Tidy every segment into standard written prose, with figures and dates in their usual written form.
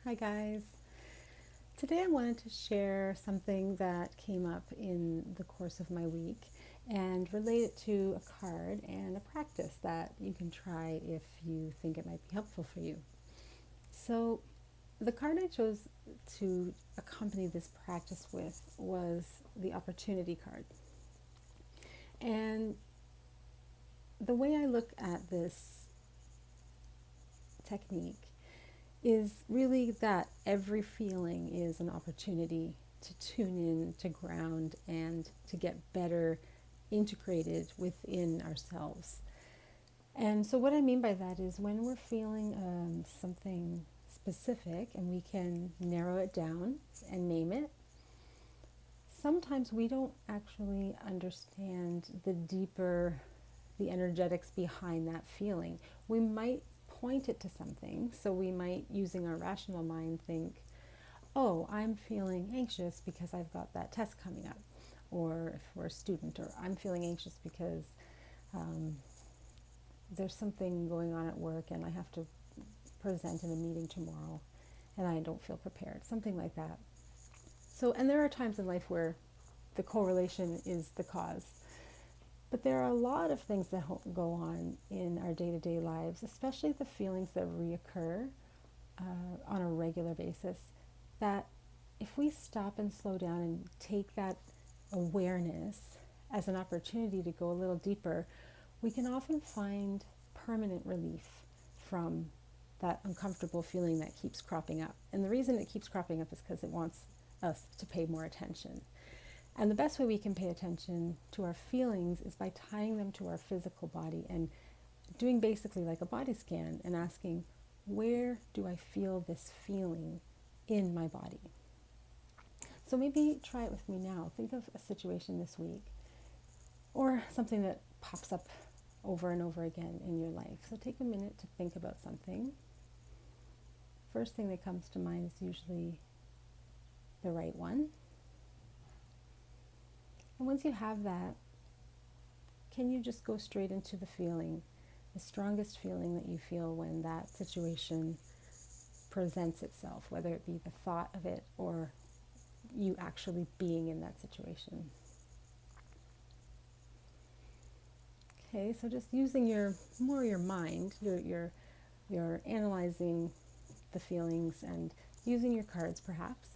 Hi guys. Today I wanted to share something that came up in the course of my week and relate it to a card and a practice that you can try if you think it might be helpful for you. So, the card I chose to accompany this practice with was the opportunity card. And the way I look at this technique is really that every feeling is an opportunity to tune in, to ground, and to get better integrated within ourselves. And so, what I mean by that is when we're feeling something specific and we can narrow it down and name it, sometimes we don't actually understand the energetics behind that feeling. We might point it to something. So we might, using our rational mind, think, oh, I'm feeling anxious because I've got that test coming up. Or if we're a student, or I'm feeling anxious because um, there's something going on at work and I have to present in a meeting tomorrow and I don't feel prepared. Something like that. So, and there are times in life where the correlation is the cause. But there are a lot of things that go on in our day-to-day lives, especially the feelings that reoccur on a regular basis, that if we stop and slow down and take that awareness as an opportunity to go a little deeper, we can often find permanent relief from that uncomfortable feeling that keeps cropping up. And the reason it keeps cropping up is because it wants us to pay more attention. And the best way we can pay attention to our feelings is by tying them to our physical body and doing basically like a body scan and asking, where do I feel this feeling in my body? So maybe try it with me now. Think of a situation this week or something that pops up over and over again in your life. So take a minute to think about something. First thing that comes to mind is usually the right one. And once you have that, can you just go straight into the feeling, the strongest feeling that you feel when that situation presents itself, whether it be the thought of it or you actually being in that situation? Okay, so just using your mind, you're analyzing the feelings and using your cards perhaps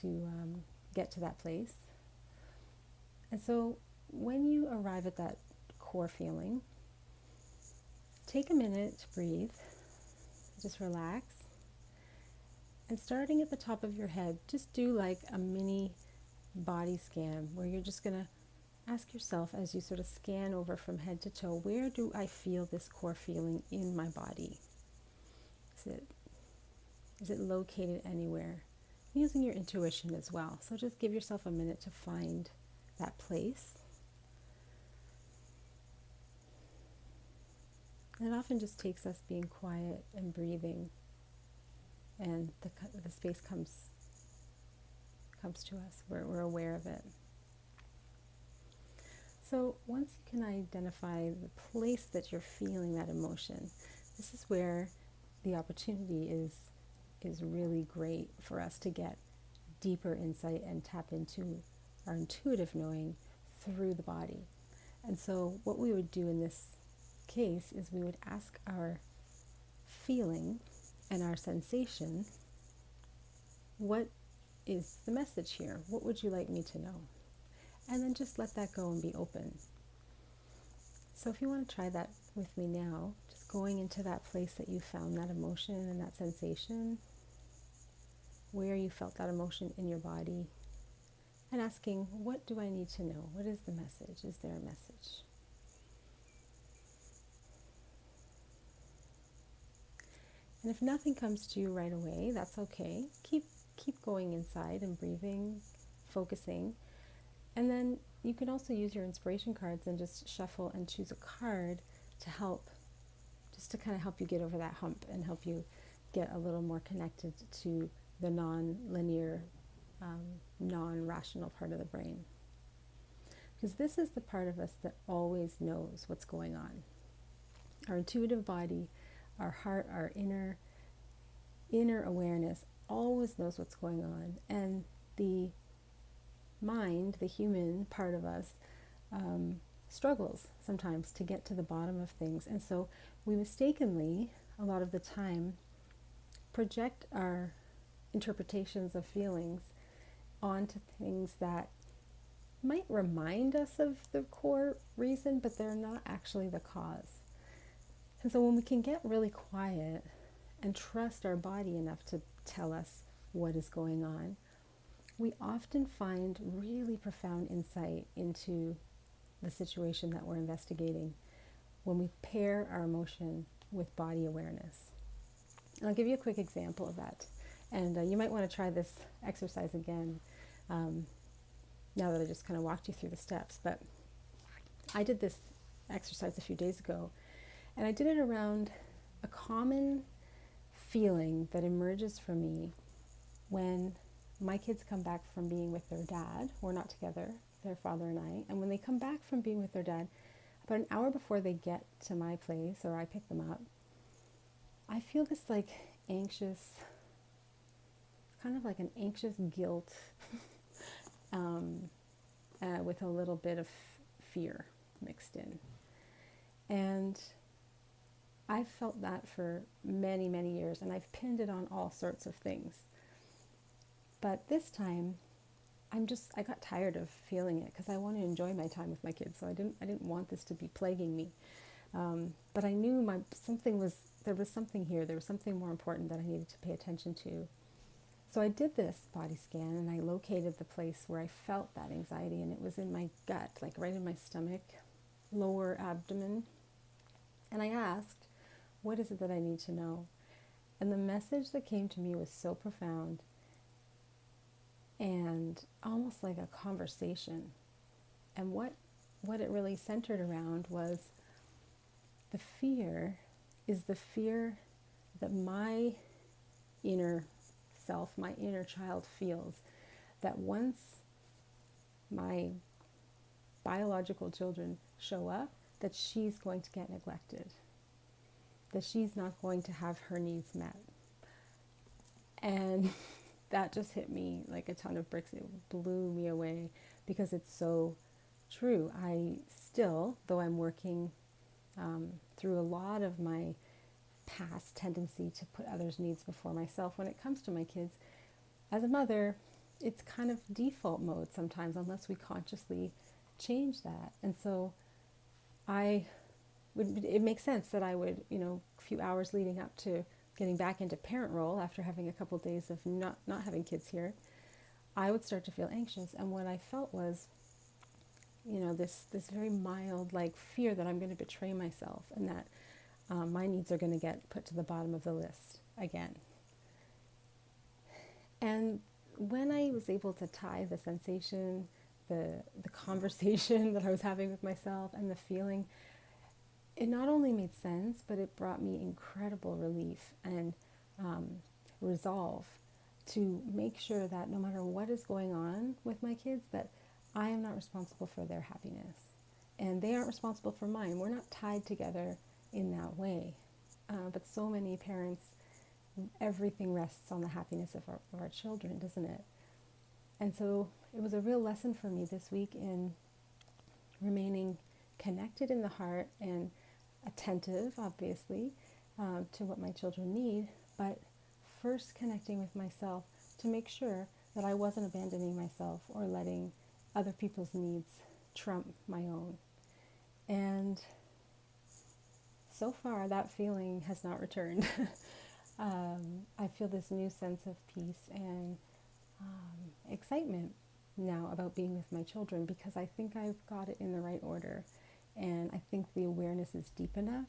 to get to that place. And so when you arrive at that core feeling, take a minute to breathe, just relax, and starting at the top of your head, just do like a mini body scan where you're just going to ask yourself as you sort of scan over from head to toe, where do I feel this core feeling in my body? Is it located anywhere? Using your intuition as well. So just give yourself a minute to find that place. And it often just takes us being quiet and breathing, and the space comes to us. We're aware of it. So once you can identify the place that you're feeling that emotion, this is where the opportunity is really great for us to get deeper insight and tap into our intuitive knowing through the body. And so what we would do in this case is we would ask our feeling and our sensation, what is the message here? What would you like me to know? And then just let that go and be open. So if you want to try that with me now, just going into that place that you found that emotion and that sensation, where you felt that emotion in your body, and asking, what do I need to know? What is the message? Is there a message? And if nothing comes to you right away, that's okay. Keep going inside and breathing, focusing. And then you can also use your inspiration cards and just shuffle and choose a card to help, just to kind of help you get over that hump and help you get a little more connected to the non-linear, non-rational part of the brain. Because this is the part of us that always knows what's going on. Our intuitive body, our heart, our inner inner awareness always knows what's going on, and the mind, the human part of us, struggles sometimes to get to the bottom of things. And so we mistakenly, a lot of the time, project our interpretations of feelings onto things that might remind us of the core reason, but they're not actually the cause. And so when we can get really quiet and trust our body enough to tell us what is going on, we often find really profound insight into the situation that we're investigating when we pair our emotion with body awareness. And I'll give you a quick example of that. And you might want to try this exercise again now that I just kind of walked you through the steps. But I did this exercise a few days ago, and I did it around a common feeling that emerges for me when my kids come back from being with their dad. We're not together, their father and I. And when they come back from being with their dad, about an hour before they get to my place or I pick them up, I feel this like anxious, kind of like an anxious guilt with a little bit of fear mixed in. And I've felt that for many, many years, and I've pinned it on all sorts of things. But this time, I got tired of feeling it because I want to enjoy my time with my kids. So I didn't want this to be plaguing me. But I knew there was something here. There was something more important that I needed to pay attention to. So I did this body scan, and I located the place where I felt that anxiety, and it was in my gut, like right in my stomach, lower abdomen. And I asked, what is it that I need to know? And the message that came to me was so profound and almost like a conversation. And what it really centered around was the fear is the fear that my inner self, my inner child feels that once my biological children show up, that she's going to get neglected, that she's not going to have her needs met. And that just hit me like a ton of bricks. It blew me away because it's so true. I still, though I'm working through a lot of my past tendency to put others' needs before myself when it comes to my kids, as a mother, it's kind of default mode sometimes unless we consciously change that. And so it makes sense that I would, a few hours leading up to getting back into parent role after having a couple of days of not having kids here, I would start to feel anxious. And what I felt was, this very mild like fear that I'm going to betray myself and that my needs are going to get put to the bottom of the list again. And when I was able to tie the sensation, the conversation that I was having with myself and the feeling, it not only made sense, but it brought me incredible relief and resolve to make sure that no matter what is going on with my kids, that I am not responsible for their happiness. And they aren't responsible for mine. We're not tied together in that way. But so many parents, everything rests on the happiness of our children, doesn't it? And so it was a real lesson for me this week in remaining connected in the heart and attentive, obviously, to what my children need, but first connecting with myself to make sure that I wasn't abandoning myself or letting other people's needs trump my own. And so far, that feeling has not returned. I feel this new sense of peace and excitement now about being with my children because I think I've got it in the right order. And I think the awareness is deep enough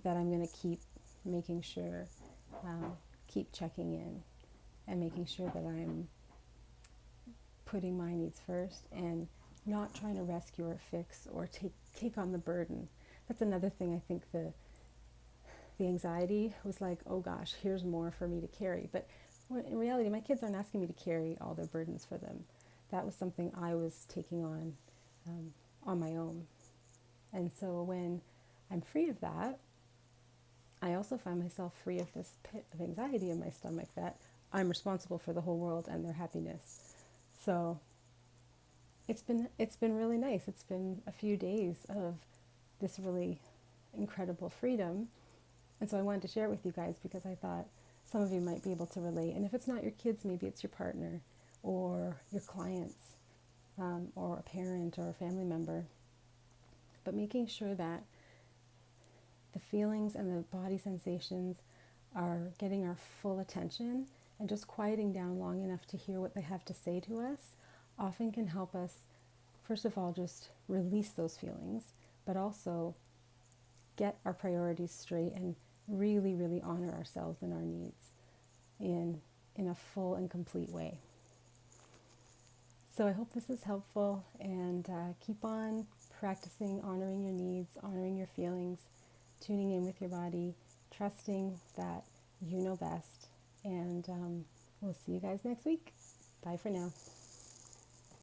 that I'm going to keep making sure, keep checking in and making sure that I'm putting my needs first and not trying to rescue or fix or take on the burden. That's another thing. I think the anxiety was like, oh gosh, here's more for me to carry. But in reality, my kids aren't asking me to carry all their burdens for them. That was something I was taking on my own. And so when I'm free of that, I also find myself free of this pit of anxiety in my stomach that I'm responsible for the whole world and their happiness. So it's been really nice. It's been a few days of this really incredible freedom. And so I wanted to share it with you guys because I thought some of you might be able to relate. And if it's not your kids, maybe it's your partner or your clients, or a parent or a family member. But making sure that the feelings and the body sensations are getting our full attention and just quieting down long enough to hear what they have to say to us often can help us, first of all, just release those feelings, but also get our priorities straight and really, really honor ourselves and our needs in a full and complete way. So I hope this is helpful, and keep on practicing honoring your needs, honoring your feelings, tuning in with your body, trusting that you know best. And we'll see you guys next week. Bye for now.